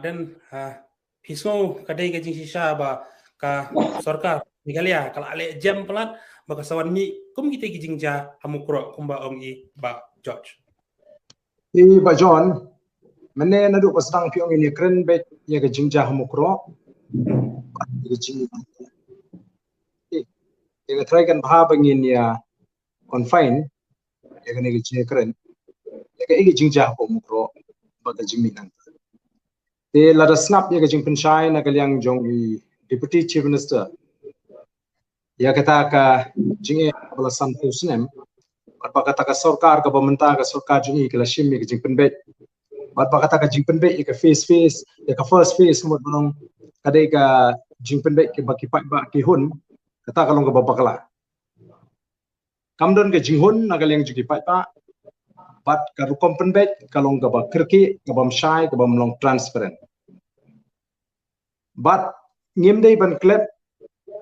dan pisau kadai ke jing sisa ba ka sorkar Nigalia kalau ale jam pelat baka sawan mi kum kita gijing ja hamukro kumba ong i ba George. Ba John mene na du pasang piong ini keren bet ya ke jingja hamukro ya jing ya try kan bah bangin ya confine ya ke ne jing keren ya ke jingja hamukro ba ke jing minang te la da snap ya ke jing penchai na kaliang jong i deputy chief minister ya kata ka jing bala santu snem ba kata ka sarkar ka pemerintah ka sarkar jing ke la shim ke jing penbet bat kata ka jing penbet ya ka face ya ka first face mo belum kadai ka jing penbet ke baki pak ba ki hun kata kalong ka babakala kamdon ke jing hun na kaleng juki pak ba bat ka rukom penbet kalong ka ba kirki ka bam shai ka bam long transparent bat ngimdei ban klep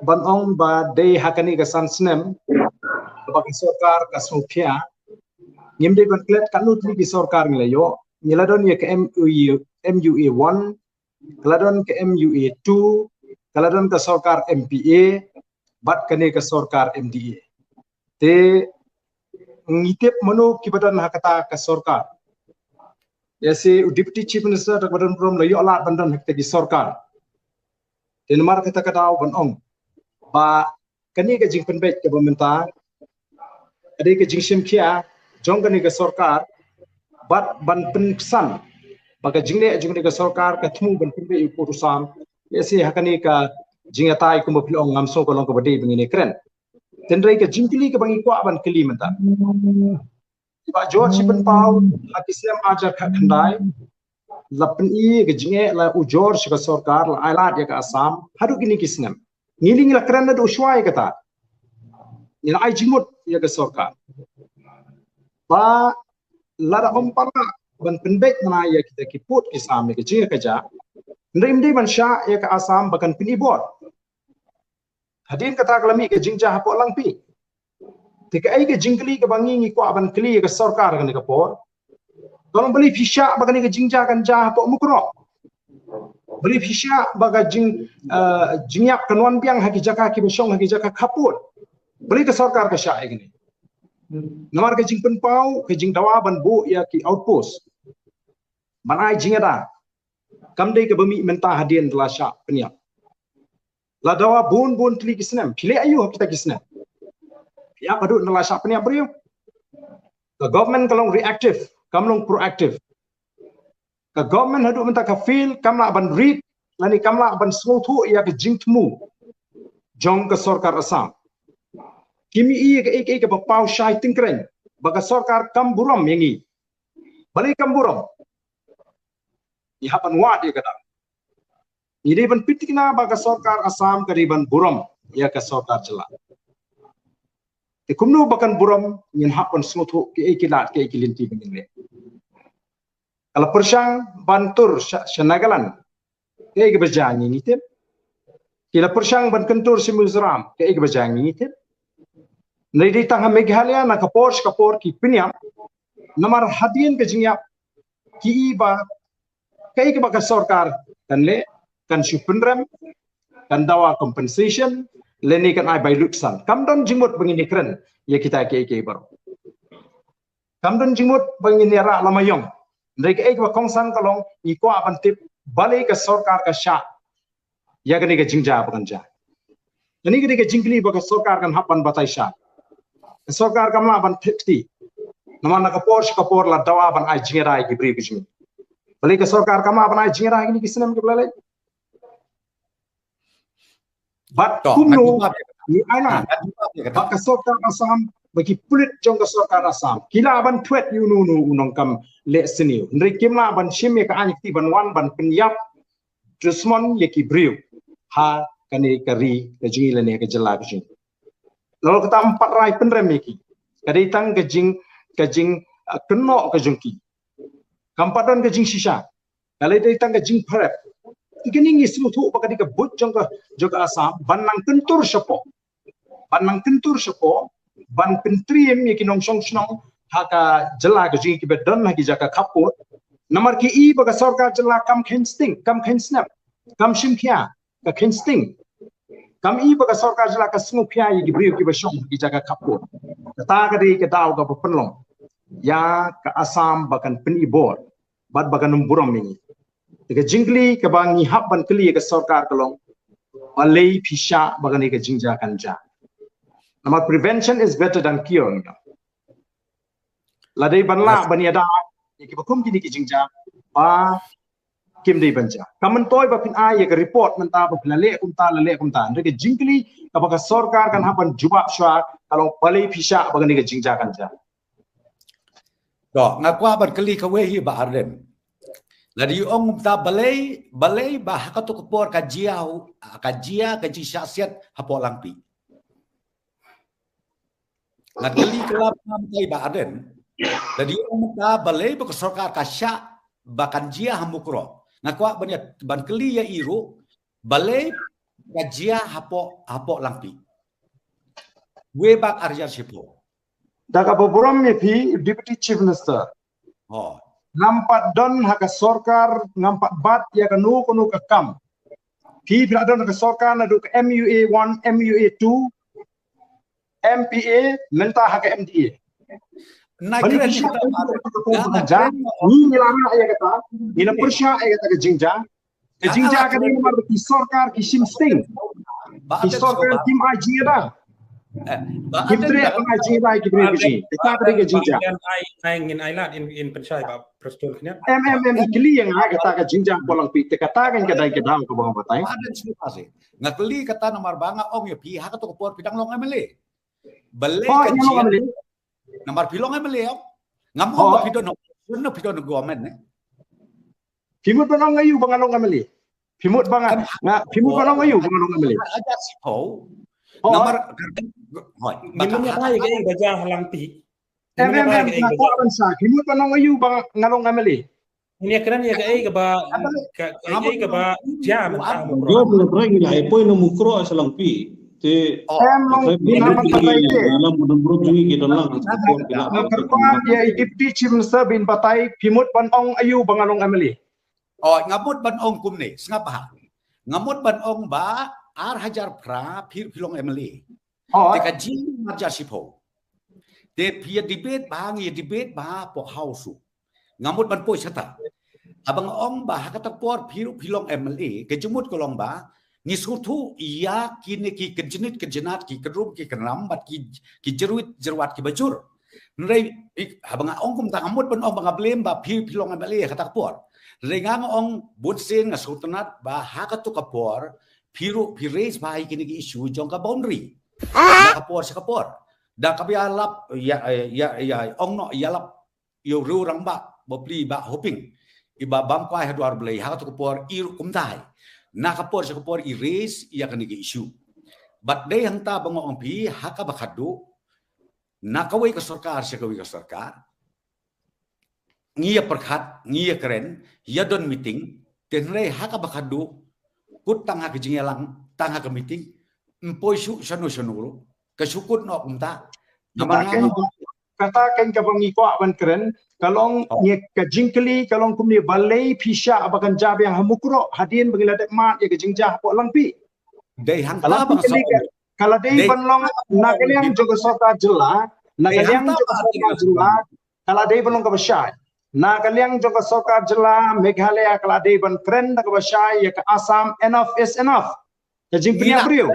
ban ong ba dei hakani ka sansnem ba ka sarkar ka sopia ngimdei ban klep kanut li sarkar nglayo niladon ya ke MUA 1 kaladon ke MUA 2 kaladon ke sarkar MPA bat kane ke sarkar MDA te ngitip manu kibadan hakata ke sarkar ya si deputy chief minister tak badan prom layo alat bandan hakta di sarkar te nomor kata kata ban ong ba kane ke jing penbet ke pemerintah ade ke jing simkia jong kane ke sarkar bat ban pensan baka jingle jingle ka sarkar ka thumu ban pinbe urusan yesi hakani ka jingatai ko mapil ong ngamso ko long ko bade bingine kren tendrai ka jingkili ka bangi kwa ban kili menta ba George ban pau hakisem aja ka khandai lapin i ka jinge la u George ka sarkar la ailat ya ka asam hadu kini kisnem ngiling la kren na do shwai kata ina ai jimut ya ka sarkar ba lara ompara ban penbet mana ya kita kiput kisam ke jinga kaja ndrim dei ban sha ya ka asam bakan pinibot hadin kata kalami ke jingja hapo langpi tika ai ke jingkli ke bangi ngi ko ban kli ke sarkar kan ke por tolong beli fisya bakan ke jingja kan ja hapo mukro beli fisya baga jingyak kanwan biang haki jaka ki besong haki jaka kaput beli ke sarkar ke sya ini nomor ke jing penpau ke jing dawa ban bu ya ki outpost manai jing ada kamdei ke bami mentah hadian telah syak peniap la dawa bun tli kisnem pile ayu kita kisnem ya padu telah syak peniap beriu the government kalong reactive kamlong proactive the government hadu mentah ka feel kamla ban read lani kamla ban smothu ya ke jing temu jong ke sarkar asam kimi i ke bapau shai tingkren baga sarkar kam buram yangi balik kam buram ihapan wa dia kata ini ban pitikna baga sarkar asam kariban buram ya ke sarkar jela te kumnu bakan buram ngin hapan smuthu ke kilat ke kilinti bingle kalau persang bantur syanagalan ke berjangi ngitip kila persang ban kentur simuzram ke berjangi ngitip Nadi tangha Meghalaya na kapor ki pinyam namar hadien ke jingyap ki iba kai ke baka sarkar kan le kan syupenrem kan dawa compensation leni kan ai by luksan kamdon jingmut bangini kren ya kita ke baru kamdon jingmut bangini ra lamayong ndai ke ba kongsan kalong iko apan tip balik ke sarkar ka sya ya kan ke jingja bukan ja ini ke jingkli baka sarkar kan hapan batai sya sarkar kamla ban tekti namana kapor la dawa ban ai jingerai ki bri kijmi bali ke sarkar kamla ban ai jingerai ni kisnem ke blalai bat kumno ni ana bak sarkar asam bagi pulit jong ke sarkar asam kila ban twet yunu unong kam le seni ndri kimla ban shime ka ani ti ban wan ban penyap jusmon ye ki bri ha kani kari ke jingile ne ke jela kijmi lalu kita 4 rai penrem iki kaditang kejing keno kejengki kampadan kejing sisa kalau datang kejing prep ikini ngislutu bakadi ke but jongka juga asam banang kentur sepo ban pentriem yaki nong song haka jela kejing ki bedan haki jaka kaput Nomor ki I bagi sorkar jelah kam kensting, kam kensnap, kam shimkia, ka kensting. Kam I bagi sorkar jelah ka sngupia yi gibriu ki basyong ki jaga kapur. Kata kadi ke daw ka penlong. Ya ka Asam bakan penibor, bad bakan numburam ini. Ke jingli ke bangi habban keli ke sorkar kalong. Balai pisha bagan ke jingja kanja. Nama prevention is better than cure. Ladai banla bani ada ki bakum kini ki jingja ba kim dei banja. Kamen toy ba pin ai ke report menta ba lale kumta. Ke jingli ka baga sorkar kan habban jubab shwa kalong balai pisha bagan ke jingja kanja. Do ngakwa ban keli ka wehi ba arden. Ladi ong ta balai ba hakatu kupor kajia kaji syasiat hapo lampi. Ladi keli kelap ngamtai ba arden. Ladi ong ta balai ba kesorkar kasya ba kanjia hamukro. Ngakwa ban keli ya iru balai kajia hapo lampi. We bak arja sipo. Daga boborom ni pi Deputy Chief Minister. Oh. Nampak don haka sorkar nampak bat ya kanu ke kam. Pi bila don haka sorkar nadu ke MUA 1, MUA 2, MPA menta haka MDA. Naik keren ni lama ya kata, ina persya ya kata ke jingja. Ke jingja kan ni nomor ki sorkar ki simsting. Ki sorkar tim IJ dah. Kimtre IJ dah ki beri biji. Kita beri ke jingja. Ai ngin ai lat in pensai ba preston kenya. Ikli yang kata ke jingja bolang pi te kata kan kedai kedau ke bawah batai. Ada cerita sih. Ngakeli kata nomor banga om ya pi hak tu kepor pidang long emele. Balik kajian. Nomor pilong emele om. Ngam pidon no pidon government ne. Pimut banang ngayu bangalong emele. Pimut bangang pimut banang ngayu bangalong emele. Aja sipo. Nomor minumnya ai ke baja halampi. Pimut banang ngayu bangalong emele. Ini keren ya ke ba ke ba jam ta mo. Yo berang ila ipoi no mukro asalampi. Te long binaman patay ke. Alam mo nang bro jungi kita lang. Kerpan ya Deputy Chief Minister bin patay pimut banong ayu bangalong emele. Oh, ngamut ban ong kumne, sengapa? Ngamut ban ong ba ar hajar pra pilong emily. Oh, Teka jing marja sipo. Te pia debate ba po hausu. Ngamut ban po sata. Abang ong ba hakata por pilong emily, kejumut kolong ba ngisutu iya kini ki kejenat ki kerum ki kenlambat ki jeruat ki bajur. Nrai abang ong kum ta ngamut ban ong ba ngablem ba pilong emily kata por. Rengang ong butsin nga sultanat ba haka tu kapor pires ba kini ki isu jong ka boundary kapor sa kapor da kabialap ya ong no yalap yo rurang ba bopli ba hoping iba bam kwa hadwar blay haka tu kapor iru kumtai na kapor sa kapor ires ya kini ki isu but day hanta bango ong pi haka bakadu na kawai ka sarkar sa kawai ka sarkar ngia perkhat ngia keren ya don meeting tenre haka bakadu kut tanga ke jingelang tanga ke meeting empoi su sanu kesukut no kumta kata kan ka bangi ko aban keren kalong nge ka jingkli kalong kumni balai pisha abakan jab yang hamukro hadin bangilade mat ya ke jingja po langpi dei hangta bang kalau dei banlong nagaliang jogo sota jela nagaliang jogo sota jela kalau dei banlong ka basyai Nagaliang juga sokar jela Meghalaya keladi ban keren tak basai ya ke Asam enough is enough. Jadi punya beliau.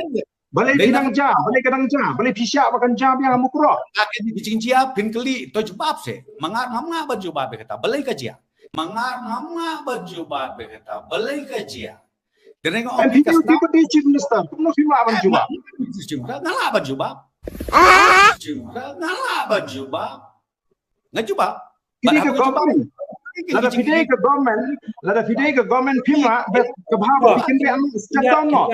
Balai bidang jam, balai kadang jam, balai pisah bahkan jam yang mukro. Akhirnya bijing jia pinkeli to jebab se. Mangar ngamga baju babe kata balai kajia. Mangar ngamga baju babe kata balai kajia. Deneng om pikas tipe di Chief Minister, kuno film aban juba. Ngala baju bab. Ngala baju bab. Ngajubab. Ini ke government, lada video ke government, pima, ke bahawa bikin dia step down no.